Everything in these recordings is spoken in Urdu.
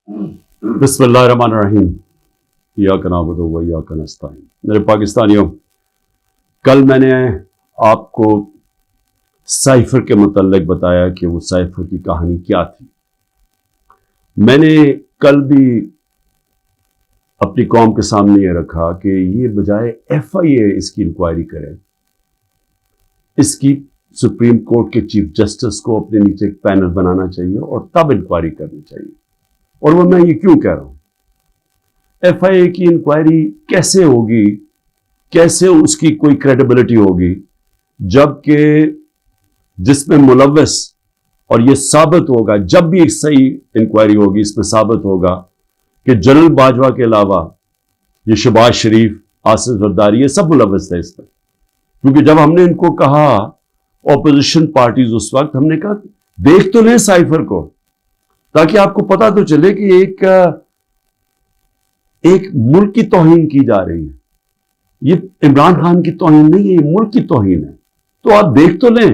بسم اللہ الرحمن الرحیم ایاک نعبد و ایاک نستعین۔ میرے پاکستانیوں، کل میں نے آپ کو سائفر کے متعلق بتایا کہ وہ سائفر کی کہانی کیا تھی۔ میں نے کل بھی اپنی قوم کے سامنے یہ رکھا کہ یہ بجائے FIA اس کی انکوائری کرے، اس کی سپریم کورٹ کے چیف جسٹس کو اپنے نیچے ایک پینل بنانا چاہیے اور تب انکوائری کرنی چاہیے۔ اور وہ میں یہ کیوں کہہ رہا ہوں؟ FIA کی انکوائری کیسے ہوگی، کیسے اس کی کوئی کریڈیبلٹی ہوگی، جبکہ جس میں ملوث، اور یہ ثابت ہوگا جب بھی ایک صحیح انکوائری ہوگی، اس میں ثابت ہوگا کہ جنرل باجوہ کے علاوہ یہ شہباز شریف، آصف زرداری، یہ سب ملوث تھے اس میں۔ کیونکہ جب ہم نے ان کو کہا، اپوزیشن پارٹیز اس وقت، ہم نے کہا دیکھ تو لیں سائفر کو، تاکہ آپ کو پتا تو چلے کہ ایک ملک کی توہین کی جا رہی ہے۔ یہ عمران خان کی توہین نہیں ہے، یہ ملک کی توہین ہے، تو آپ دیکھ تو لیں۔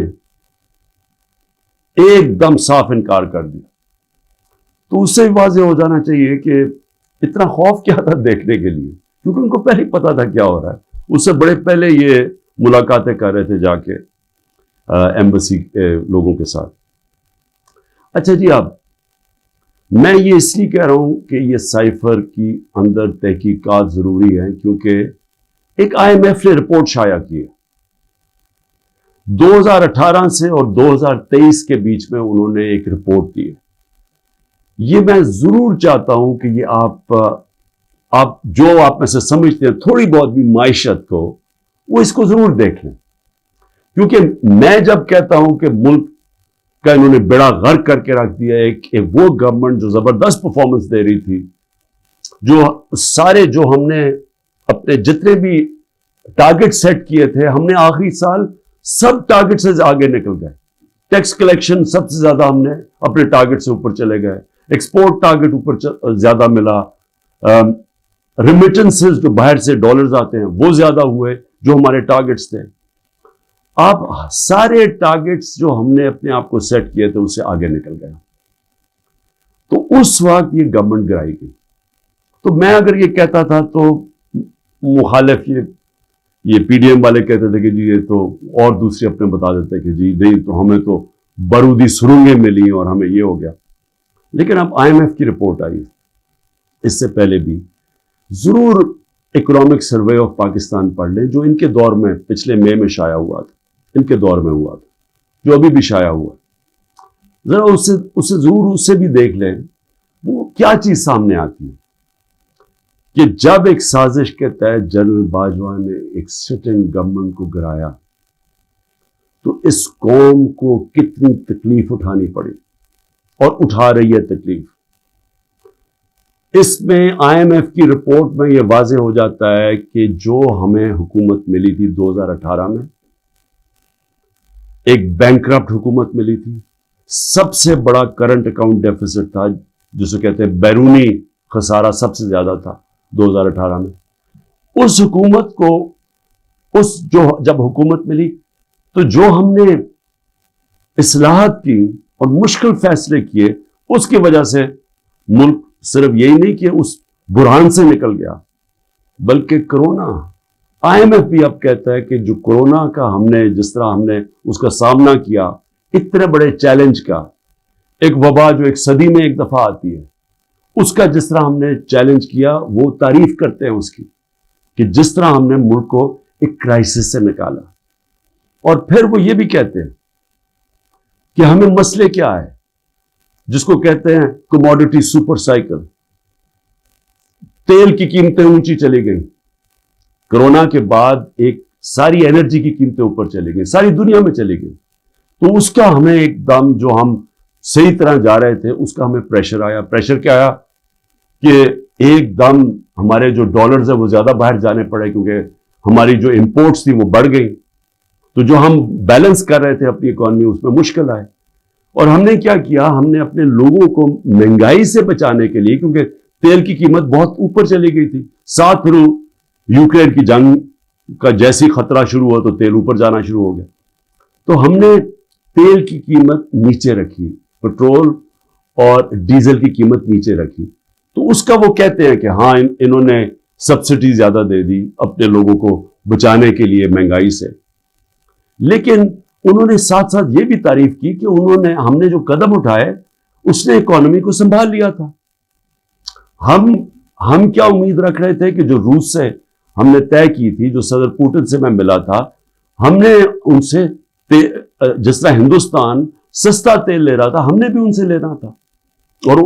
ایک دم صاف انکار کر دیا۔ تو اس سے واضح ہو جانا چاہیے کہ اتنا خوف کیا تھا دیکھنے کے لیے، کیونکہ ان کو پہلے پتا تھا کیا ہو رہا ہے۔ اس سے بڑے پہلے یہ ملاقاتیں کر رہے تھے جا کے ایمبیسی لوگوں کے ساتھ۔ اچھا جی، اب میں یہ اس لیے کہہ رہا ہوں کہ یہ سائفر کی اندر تحقیقات ضروری ہیں، کیونکہ ایک IMF نے رپورٹ شائع کی ہے 2018 سے اور 2023 کے بیچ میں، انہوں نے ایک رپورٹ دی ہے۔ یہ میں ضرور چاہتا ہوں کہ یہ آپ جو آپ میں سے سمجھتے ہیں تھوڑی بہت بھی معیشت کو، وہ اس کو ضرور دیکھ لیں، کیونکہ میں جب کہتا ہوں کہ ملک کا انہوں نے بیڑا غرق کر کے رکھ دیا ہے، کہ وہ گورنمنٹ جو زبردست پرفارمنس دے رہی تھی، جو ہم نے اپنے جتنے بھی ٹارگٹ سیٹ کیے تھے، ہم نے آخری سال سب ٹارگٹ سے آگے نکل گئے۔ ٹیکس کلیکشن سب سے زیادہ ہم نے اپنے ٹارگٹ سے اوپر چلے گئے، ایکسپورٹ ٹارگٹ اوپر زیادہ ملا، ریمیٹنسز جو باہر سے ڈالرز آتے ہیں وہ زیادہ ہوئے جو ہمارے ٹارگٹس تھے۔ آپ سارے ٹارگٹس جو ہم نے اپنے آپ کو سیٹ کیے تھے اس سے آگے نکل گئے۔ تو اس وقت یہ گورنمنٹ گرائی گئی۔ تو میں اگر یہ کہتا تھا تو مخالف یہ PDM والے کہتے تھے کہ جی یہ تو، اور دوسرے اپنے بتا دیتے کہ جی نہیں، تو ہمیں تو بارودی سرنگیں ملی اور ہمیں یہ ہو گیا۔ لیکن اب IMF کی رپورٹ آئی، اس سے پہلے بھی ضرور اکنامک سروے آف پاکستان پڑھ لیں، جو ان کے دور میں پچھلے مئی میں شائع ہوا تھا، ان کے دور میں ہوا تھا، جو ابھی بھی شائع ہوا، ذرا اسے ضرور اس سے بھی دیکھ لیں۔ وہ کیا چیز سامنے آتی ہے کہ جب ایک سازش کے تحت جنرل باجوہ نے ایک سٹنگ گورنمنٹ کو گرایا، تو اس قوم کو کتنی تکلیف اٹھانی پڑی اور اٹھا رہی ہے تکلیف۔ اس میں IMF کی رپورٹ میں یہ واضح ہو جاتا ہے کہ جو ہمیں حکومت ملی تھی 2018 میں، ایک بینکرپٹ حکومت ملی تھی، سب سے بڑا کرنٹ اکاؤنٹ ڈیفیسٹ تھا، جسے کہتے ہیں بیرونی خسارہ سب سے زیادہ تھا 2018 میں۔ اس حکومت کو جب حکومت ملی، تو جو ہم نے اصلاحات کی اور مشکل فیصلے کیے، اس کی وجہ سے ملک صرف یہی نہیں کہ اس بحران سے نکل گیا، بلکہ کرونا، IMF بھی اب کہتا ہے کہ جو کرونا کا جس طرح ہم نے اس کا سامنا کیا، اتنے بڑے چیلنج کا، ایک وبا جو ایک صدی میں ایک دفعہ آتی ہے، اس کا جس طرح ہم نے چیلنج کیا، وہ تعریف کرتے ہیں اس کی، کہ جس طرح ہم نے ملک کو ایک کرائسس سے نکالا۔ اور پھر وہ یہ بھی کہتے ہیں کہ ہمیں مسئلے کیا ہے، جس کو کہتے ہیں کموڈٹی سپر سائیکل۔ تیل کی قیمتیں اونچی چلی گئیں، کرونا کے بعد ایک ساری انرجی کی قیمتیں اوپر چلی گئیں، ساری دنیا میں چلی گئی۔ تو اس کا ہمیں ایک دم، جو ہم صحیح طرح جا رہے تھے، اس کا ہمیں پریشر آیا۔ پریشر کیا آیا کہ ایک دم ہمارے جو ڈالرز ہیں وہ زیادہ باہر جانے پڑے، کیونکہ ہماری جو امپورٹس تھی وہ بڑھ گئی، تو جو ہم بیلنس کر رہے تھے اپنی اکانومی، اس میں مشکل آئے۔ اور ہم نے کیا کیا، ہم نے اپنے لوگوں کو مہنگائی سے بچانے کے لیے، کیونکہ تیل کی قیمت بہت اوپر چلی گئی تھی، ساتھ پھر یوکرین کی جنگ کا جیسی خطرہ شروع ہوا تو تیل اوپر جانا شروع ہو گیا، تو ہم نے تیل کی قیمت نیچے رکھی، پٹرول اور ڈیزل کی قیمت نیچے رکھی، تو اس کا وہ کہتے ہیں کہ ہاں انہوں نے سبسڈی زیادہ دے دی اپنے لوگوں کو بچانے کے لیے مہنگائی سے، لیکن انہوں نے ساتھ ساتھ یہ بھی تعریف کی کہ ہم نے جو قدم اٹھائے اس نے اکانومی کو سنبھال لیا تھا۔ ہم کیا امید رکھ رہے تھے کہ جو روس سے ہم نے طے کی تھی، جو صدر پوٹن سے میں ملا تھا، ہم نے ان سے جس طرح ہندوستان سستا تیل لے رہا تھا، ہم نے بھی ان سے لینا تھا۔ اور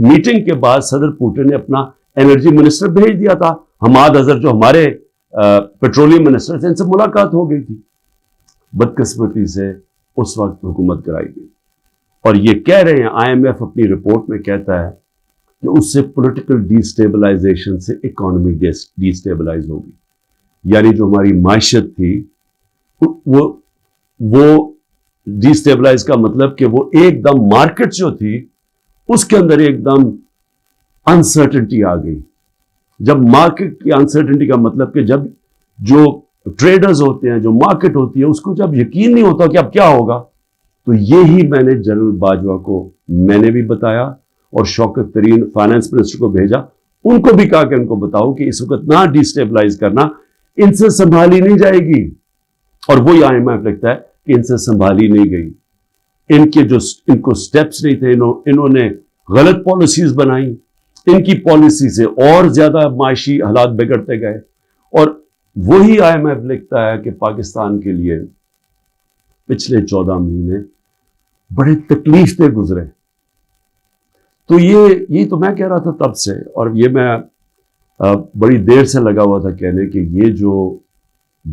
میٹنگ کے بعد صدر پوٹن نے اپنا انرجی منسٹر بھیج دیا تھا، حماد اظہر جو ہمارے پیٹرولیم منسٹر تھے، ان سے ملاقات ہو گئی تھی۔ بدقسمتی سے اس وقت حکومت کرائی گئی، اور یہ کہہ رہے ہیں IMF اپنی رپورٹ میں کہتا ہے کہ اس سے پولیٹیکل ڈی سٹیبلائزیشن سے اکانومی ڈی سٹیبلائز ہوگی، یعنی جو ہماری معیشت تھی وہ ڈی سٹیبلائز کا مطلب کہ وہ ایک دم مارکیٹ جو تھی اس کے اندر ایک دم انسرٹنٹی آ گئی۔ جب مارکیٹ کی انسرٹنٹی کا مطلب کہ جب جو ٹریڈرز ہوتے ہیں، جو مارکیٹ ہوتی ہے، اس کو جب یقین نہیں ہوتا کہ اب کیا ہوگا، تو یہی میں نے جنرل باجوہ کو میں نے بھی بتایا اور شوکت ترین فائنانس منسٹر کو بھیجا، ان کو بھی کہا کہ ان کو بتاؤ کہ اس وقت نہ ڈی سٹیبلائز کرنا، ان سے سنبھالی نہیں جائے گی۔ اور وہی IMF لکھتا ہے کہ ان سے سنبھالی نہیں گئی، ان کو سٹیپس نہیں تھے، انہوں نے غلط پالیسیز بنائی، ان کی پالیسی سے اور زیادہ معاشی حالات بگڑتے گئے۔ اور وہی IMF لکھتا ہے کہ پاکستان کے لیے پچھلے 14 مہینے بڑے تکلیف دہ گزرے۔ تو یہ تو میں کہہ رہا تھا تب سے، اور یہ میں بڑی دیر سے لگا ہوا تھا کہنے کہ یہ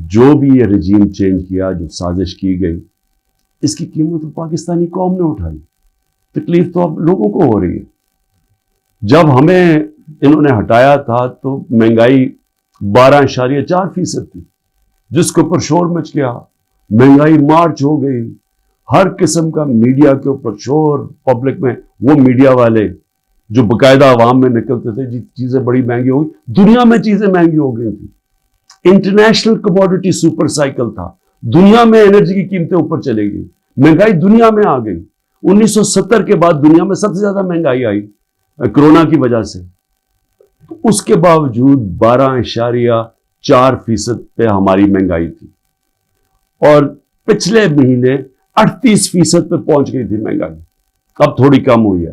جو بھی یہ رجیم چینج کیا، جو سازش کی گئی، اس کی قیمت تو پاکستانی قوم نے اٹھائی، تکلیف تو اب لوگوں کو ہو رہی ہے۔ جب ہمیں انہوں نے ہٹایا تھا تو مہنگائی 12.4% تھی، جس کے اوپر شور مچ گیا، مہنگائی مارچ ہو گئی، ہر قسم کا میڈیا کے اوپر شور، پبلک میں وہ میڈیا والے جو باقاعدہ عوام میں نکلتے تھے جی چیزیں بڑی مہنگی ہو گئی، دنیا میں چیزیں مہنگی ہو گئی تھی، انٹرنیشنل کموڈیٹی سپر سائیکل تھا، دنیا میں انرجی کی قیمتیں اوپر چلے گئی، مہنگائی دنیا میں آ گئی۔ 1970 کے بعد دنیا میں سب سے زیادہ مہنگائی آئی کرونا کی وجہ سے، اس کے باوجود 12.4% پہ ہماری مہنگائی تھی، اور پچھلے مہینے 38% پہ پہنچ گئی تھی مہنگائی، اب تھوڑی کم ہوئی ہے۔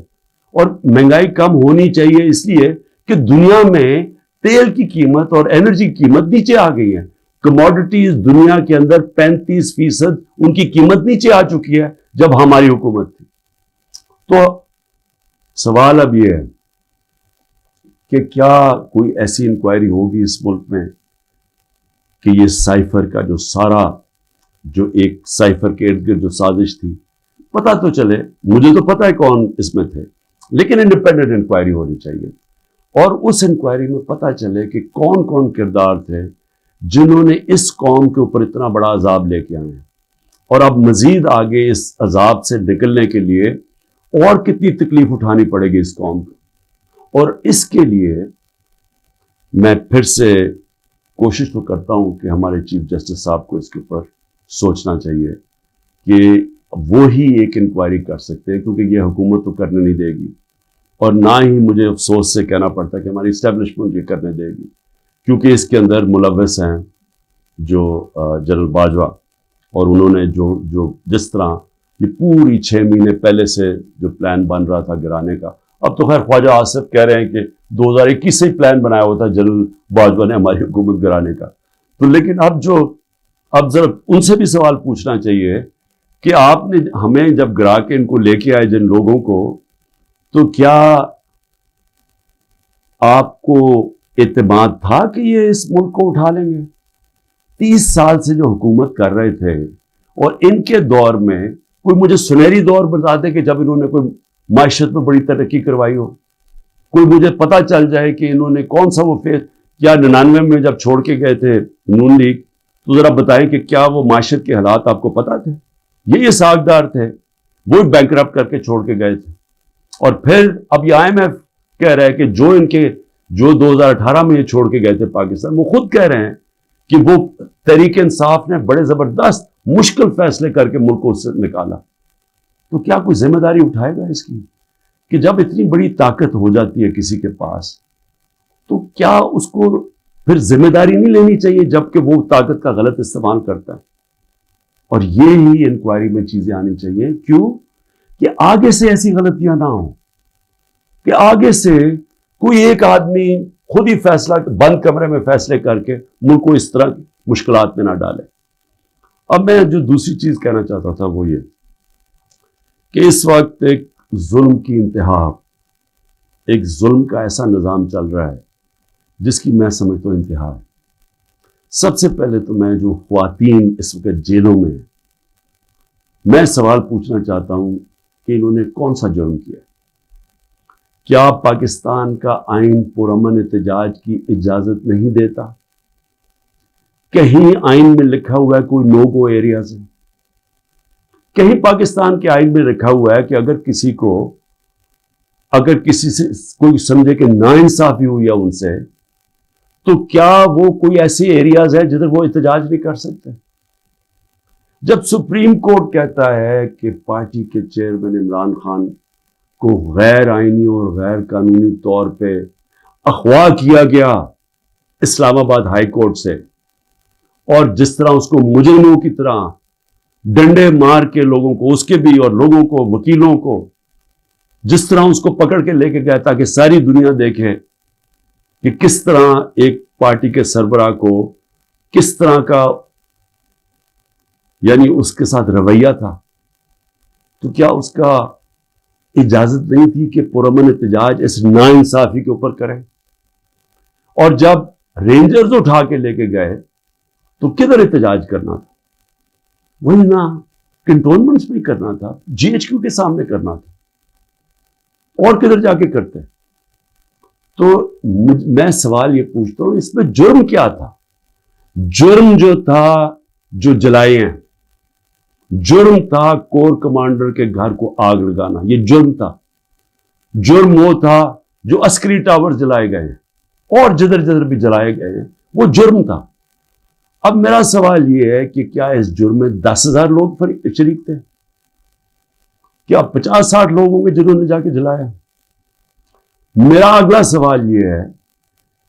اور مہنگائی کم ہونی چاہیے اس لیے کہ دنیا میں تیل کی قیمت اور انرجی کی قیمت نیچے آ گئی ہے، کموڈیٹیز دنیا کے اندر 35% ان کی قیمت نیچے آ چکی ہے جب ہماری حکومت تھی۔ تو سوال اب یہ ہے کہ کیا کوئی ایسی انکوائری ہوگی اس ملک میں کہ یہ سائفر کا جو ایک سائفر کے ارد گرد جو سازش تھی، پتہ تو چلے، مجھے تو پتہ ہے کون اس میں تھے، لیکن انڈیپینڈنٹ انکوائری ہونی چاہیے، اور اس انکوائری میں پتہ چلے کہ کون کون کردار تھے جنہوں نے اس قوم کے اوپر اتنا بڑا عذاب لے کے آئے ہیں، اور اب مزید آگے اس عذاب سے نکلنے کے لیے اور کتنی تکلیف اٹھانی پڑے گی اس قوم کو۔ اور اس کے لیے میں پھر سے کوشش تو کرتا ہوں کہ ہمارے چیف جسٹس صاحب کو اس کے اوپر سوچنا چاہیے کہ وہی ایک انکوائری کر سکتے ہیں، کیونکہ یہ حکومت تو کرنے نہیں دے گی، اور نہ ہی مجھے افسوس سے کہنا پڑتا کہ ہماری اسٹیبلشمنٹ یہ کرنے دے گی، کیونکہ اس کے اندر ملوث ہیں جو جنرل باجوہ، اور انہوں نے جو جس طرح یہ پوری 6 مہینے پہلے سے جو پلان بن رہا تھا گرانے کا، اب تو خیر خواجہ آصف کہہ رہے ہیں کہ 2021 سے ہی پلان بنایا ہوا تھا جنرل باجوہ نے ہماری حکومت گرانے کا، تو لیکن اب ذرا ان سے بھی سوال پوچھنا چاہیے کہ آپ نے ہمیں جب گرا کے ان کو لے کے آئے جن لوگوں کو، تو کیا آپ کو اعتماد تھا کہ یہ اس ملک کو اٹھا لیں گے؟ 30 سال سے جو حکومت کر رہے تھے، اور ان کے دور میں کوئی مجھے سنہری دور بتا دے کہ جب انہوں نے کوئی معیشت میں بڑی ترقی کروائی ہو، کوئی مجھے پتہ چل جائے کہ انہوں نے کون سا وہ کیا 99 میں جب چھوڑ کے گئے تھے نون لیگ، تو ذرا بتائیں کہ کیا وہ معیشت کے حالات آپ کو پتہ تھے؟ یہ ساکھدار تھے، وہ بینکرپٹ کر کے چھوڑ کے گئے تھے، اور پھر اب یہ IMF کہہ رہا ہے کہ جو 2018 میں یہ چھوڑ کے گئے تھے پاکستان، وہ خود کہہ رہے ہیں کہ وہ تحریک انصاف نے بڑے زبردست مشکل فیصلے کر کے ملک کو اس سے نکالا، تو کیا کوئی ذمہ داری اٹھائے گا اس کی کہ جب اتنی بڑی طاقت ہو جاتی ہے کسی کے پاس تو کیا اس کو پھر ذمہ داری نہیں لینی چاہیے جبکہ وہ طاقت کا غلط استعمال کرتا ہے؟ اور یہ ہی انکوائری میں چیزیں آنی چاہیے. کیوں؟ کہ آگے سے ایسی غلطیاں نہ ہوں کہ آگے سے کوئی ایک آدمی خود ہی فیصلہ بند کمرے میں فیصلے کر کے ملک کو اس طرح مشکلات میں نہ ڈالے. اب میں جو دوسری چیز کہنا چاہتا تھا وہ یہ کہ اس وقت ایک ظلم کی انتہا، ایک ظلم کا ایسا نظام چل رہا ہے جس کی میں سمجھتا ہوں انتہا ہے. سب سے پہلے تو میں جو خواتین اس وقت جیلوں میں ہیں، میں سوال پوچھنا چاہتا ہوں کہ انہوں نے کون سا جرم کیا؟ کیا پاکستان کا آئین پرامن احتجاج کی اجازت نہیں دیتا؟ کہیں آئین میں لکھا ہوا ہے کوئی نو گو ایریاز ہے؟ کہیں پاکستان کے آئین میں لکھا ہوا ہے کہ اگر کسی سے کوئی سمجھے کہ ناانصافی ہوئی ہے ان سے تو کیا وہ کوئی ایسے ایریاز ہے جدھر وہ احتجاج نہیں کر سکتے؟ جب سپریم کورٹ کہتا ہے کہ پارٹی کے چیئرمین عمران خان کو غیر آئینی اور غیر قانونی طور پہ اغوا کیا گیا اسلام آباد ہائی کورٹ سے، اور جس طرح اس کو مجرموں کی طرح ڈنڈے مار کے لوگوں کو، اس کے بھی اور لوگوں کو، وکیلوں کو، جس طرح اس کو پکڑ کے لے کے گیا تاکہ ساری دنیا دیکھے کہ کس طرح ایک پارٹی کے سربراہ کو کس طرح کا یعنی اس کے ساتھ رویہ تھا، تو کیا اس کا اجازت نہیں تھی کہ پرامن احتجاج اس ناانصافی کے اوپر کرے؟ اور جب رینجرز اٹھا کے لے کے گئے تو کدھر احتجاج کرنا تھا؟ وہی نا کنٹونمنٹس میں کرنا تھا، جی ایچ کیو کے سامنے کرنا تھا، اور کدھر جا کے کرتے؟ تو میں سوال یہ پوچھتا ہوں اس میں جرم کیا تھا؟ جرم جو تھا جو جلائے ہیں، جرم تھا کور کمانڈر کے گھر کو آگ لگانا، یہ جرم تھا. جرم وہ تھا جو عسکری ٹاور جلائے گئے ہیں اور جدھر جدھر بھی جلائے گئے ہیں، وہ جرم تھا. اب میرا سوال یہ ہے کہ کیا اس جرم میں 10,000 لوگ شریک تھے؟ کیا 50-60 لوگ ہوں گے جنہوں نے جا کے جلایا؟ میرا اگلا سوال یہ ہے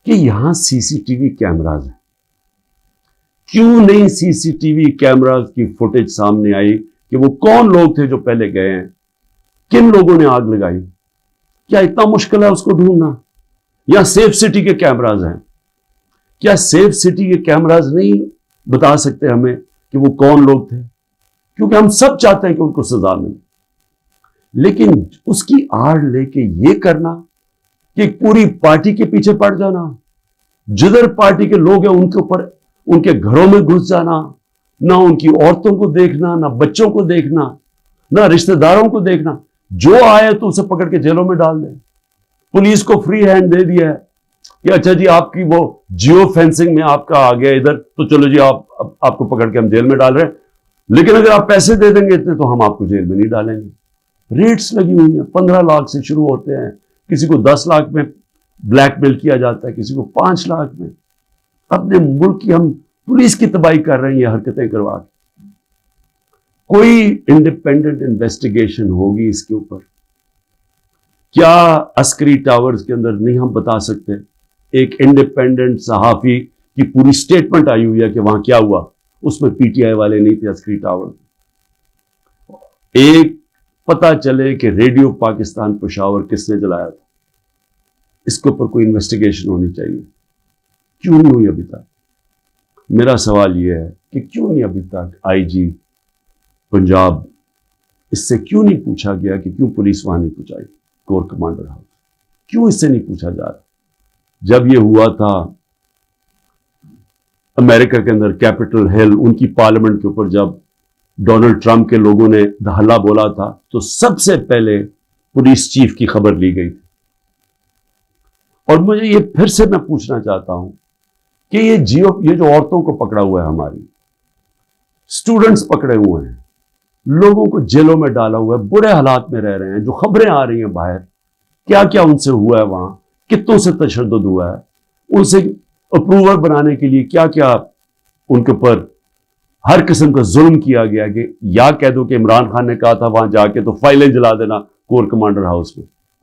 کہ یہاں سی سی ٹی وی کیمراز ہیں، کیوں نہیں سی سی ٹی وی کیمراز کی فوٹیج سامنے آئی کہ وہ کون لوگ تھے جو پہلے گئے ہیں، کن لوگوں نے آگ لگائی؟ کیا اتنا مشکل ہے اس کو ڈھونڈنا؟ یا سیف سٹی کے کیمراز ہیں، کیا سیف سٹی کے کیمراز نہیں بتا سکتے ہمیں کہ وہ کون لوگ تھے؟ کیونکہ ہم سب چاہتے ہیں کہ ان کو سزا ملے، لیکن اس کی آڑ لے کے یہ کرنا کہ پوری پارٹی کے پیچھے پڑ جانا، جدھر پارٹی کے لوگ ہیں ان کے اوپر، ان کے گھروں میں گھس جانا، نہ ان کی عورتوں کو دیکھنا، نہ بچوں کو دیکھنا، نہ رشتہ داروں کو دیکھنا، جو آئے تو اسے پکڑ کے جیلوں میں ڈال دیں. پولیس کو فری ہینڈ دے دیا ہے کہ اچھا جی آپ کی وہ جیو فینسنگ میں آپ کا آ گیا ادھر تو چلو جی آپ کو پکڑ کے ہم جیل میں ڈال رہے ہیں، لیکن اگر آپ پیسے دے دیں گے اتنے تو ہم آپ کو جیل میں نہیں ڈالیں گے. ریٹس لگی ہوئی ہیں، 15 لاکھ سے شروع ہوتے ہیں، کسی کو 10 لاکھ میں بلیک میل کیا جاتا ہے، کسی کو 5 لاکھ میں. اپنے ملک کی ہم پولیس کی تباہی کر رہے ہیں یہ حرکتیں کروا کے. کوئی انڈیپینڈنٹ انویسٹیگیشن ہوگی اس کے اوپر؟ کیا عسکری ٹاورز کے اندر نہیں ہم بتا سکتے؟ ایک انڈیپینڈنٹ صحافی کی پوری سٹیٹمنٹ آئی ہوئی ہے کہ وہاں کیا ہوا، اس میں پی ٹی آئی والے نہیں تھے عسکری ٹاور. ایک پتہ چلے کہ ریڈیو پاکستان پشاور کس نے جلایا تھا، اس کے اوپر کوئی انویسٹیگیشن ہونی چاہیے. کیوں نہیں ہوئی ابھی تک؟ میرا سوال یہ ہے کہ کیوں نہیں ابھی تک آئی جی پنجاب اس سے کیوں نہیں پوچھا گیا کہ کیوں پولیس وہاں نہیں پہنچائی کور کمانڈر ہاؤس؟ کیوں اس سے نہیں پوچھا جا رہا؟ جب یہ ہوا تھا امریکہ کے اندر کیپٹل ہل، ان کی پارلیمنٹ کے اوپر جب ڈونلڈ ٹرمپ کے لوگوں نے دھلا بولا تھا تو سب سے پہلے پولیس چیف کی خبر لی گئی تھی. اور مجھے یہ پھر سے میں پوچھنا چاہتا ہوں کہ یہ جو عورتوں کو پکڑا ہوا ہے، ہماری اسٹوڈنٹس پکڑے ہوئے ہیں، لوگوں کو جیلوں میں ڈالا ہوا ہے، برے حالات میں رہ رہے ہیں، جو خبریں آ رہی ہیں باہر، کیا کیا ان سے ہوا ہے، وہاں کتنوں سے تشدد ہوا ہے، ان سے اپروور بنانے کے لیے کیا کیا ان کے اوپر ہر قسم کا ظلم کیا گیا. کہ یا کہہ دو کہ عمران خان نے کہا تھا وہاں جا کے تو فائلیں جلا دینا کور کمانڈر ہاؤس میں،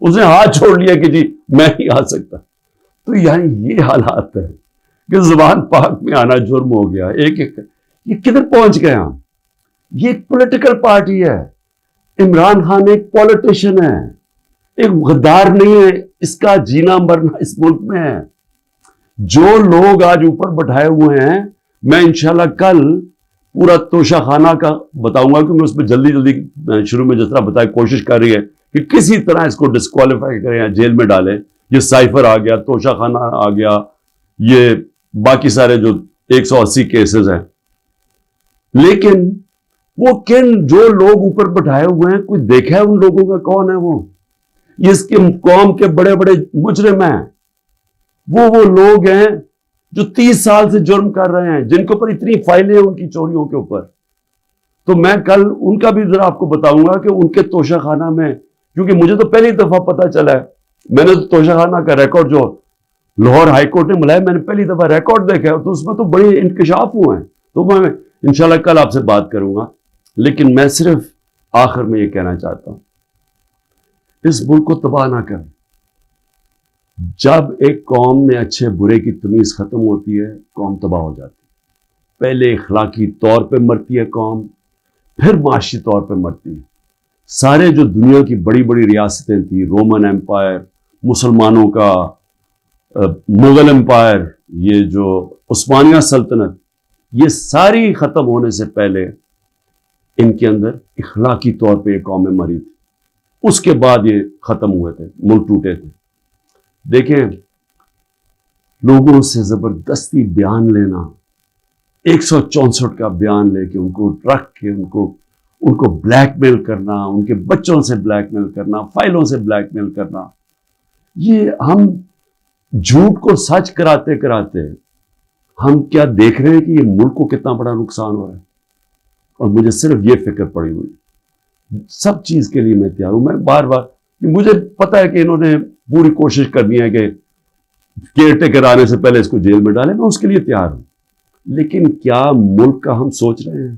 اس نے ہاتھ چھوڑ لیا کہ جی میں نہیں آ سکتا. تو یعنی یہ حالات ہے کہ زبان پاک میں آنا جرم ہو گیا. یہ کدھر پہنچ گئے ہم؟ یہ ایک پولیٹیکل پارٹی ہے. عمران خان ایک پولیٹیشین ہے, ایک غدار نہیں ہے. اس کا جینا مرنا اس ملک میں ہے. جو لوگ آج اوپر بٹھائے ہوئے ہیں, میں انشاءاللہ کل پورا توشہ خانہ کا بتاؤں گا, کیونکہ اس میں جلدی شروع میں جس طرح بتایا کوشش کر رہی ہے کہ کسی طرح اس کو ڈسکوالیفائی کریں یا جیل میں ڈالیں. یہ سائفر آ گیا, توشہ خانہ آ گیا, یہ باقی سارے جو 180 کیسز ہیں. لیکن وہ جو لوگ اوپر بٹھائے ہوئے ہیں, کوئی دیکھا ہے ان لوگوں کا کون ہے وہ؟ یہ اس کے قوم کے بڑے بڑے مجرم ہیں. وہ لوگ ہیں جو 30 سال سے جرم کر رہے ہیں, جن کے اوپر اتنی فائلیں ہیں ان کی چوریوں کے اوپر. تو میں کل ان کا بھی ذرا آپ کو بتاؤں گا کہ ان کے توشہ خانہ میں, کیونکہ مجھے تو پہلی دفعہ پتا چلا ہے, میں نے توشہ خانہ کا ریکارڈ جو لاہور ہائی کورٹ نے ملایا, میں نے پہلی دفعہ ریکارڈ دیکھا ہے, تو اس میں تو بڑے انکشاف ہوئے ہیں. تو میں انشاءاللہ کل آپ سے بات کروں گا. لیکن میں صرف آخر میں یہ کہنا چاہتا ہوں, اس ملک کو تباہ نہ کریں. جب ایک قوم میں اچھے برے کی تمیز ختم ہوتی ہے, قوم تباہ ہو جاتی ہے. پہلے اخلاقی طور پہ مرتی ہے قوم, پھر معاشی طور پہ مرتی ہے. سارے جو دنیا کی بڑی بڑی ریاستیں تھیں, رومن ایمپائر, مسلمانوں کا مغل ایمپائر, یہ جو عثمانیہ سلطنت, یہ ساری ختم ہونے سے پہلے ان کے اندر اخلاقی طور پہ یہ قومیں مری تھی. اس کے بعد یہ ختم ہوئے تھے, ملک ٹوٹے تھے. دیکھیں, لوگوں سے زبردستی بیان لینا, 164 کا بیان لے کے ان کو رکھ کے ان کو بلیک میل کرنا, ان کے بچوں سے بلیک میل کرنا, فائلوں سے بلیک میل کرنا, یہ ہم جھوٹ کو سچ کراتے کراتے ہم کیا دیکھ رہے ہیں کہ یہ ملک کو کتنا بڑا نقصان ہو رہا ہے. اور مجھے صرف یہ فکر پڑی ہوئی, سب چیز کے لیے میں تیار ہوں. میں بار بار, مجھے پتا ہے کہ انہوں نے پوری کوشش کرنی ہے کہ کیئر ٹیکر آنے سے پہلے اس کو جیل میں ڈالیں, میں اس کے لیے تیار ہوں. لیکن کیا ملک کا ہم سوچ رہے ہیں؟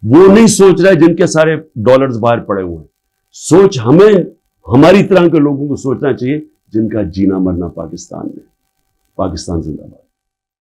وہ نہیں سوچ رہے جن کے سارے ڈالرز باہر پڑے ہوئے ہیں. سوچ ہمیں, ہماری طرح کے لوگوں کو سوچنا چاہیے جن کا جینا مرنا پاکستان میں. پاکستان زندہ باد.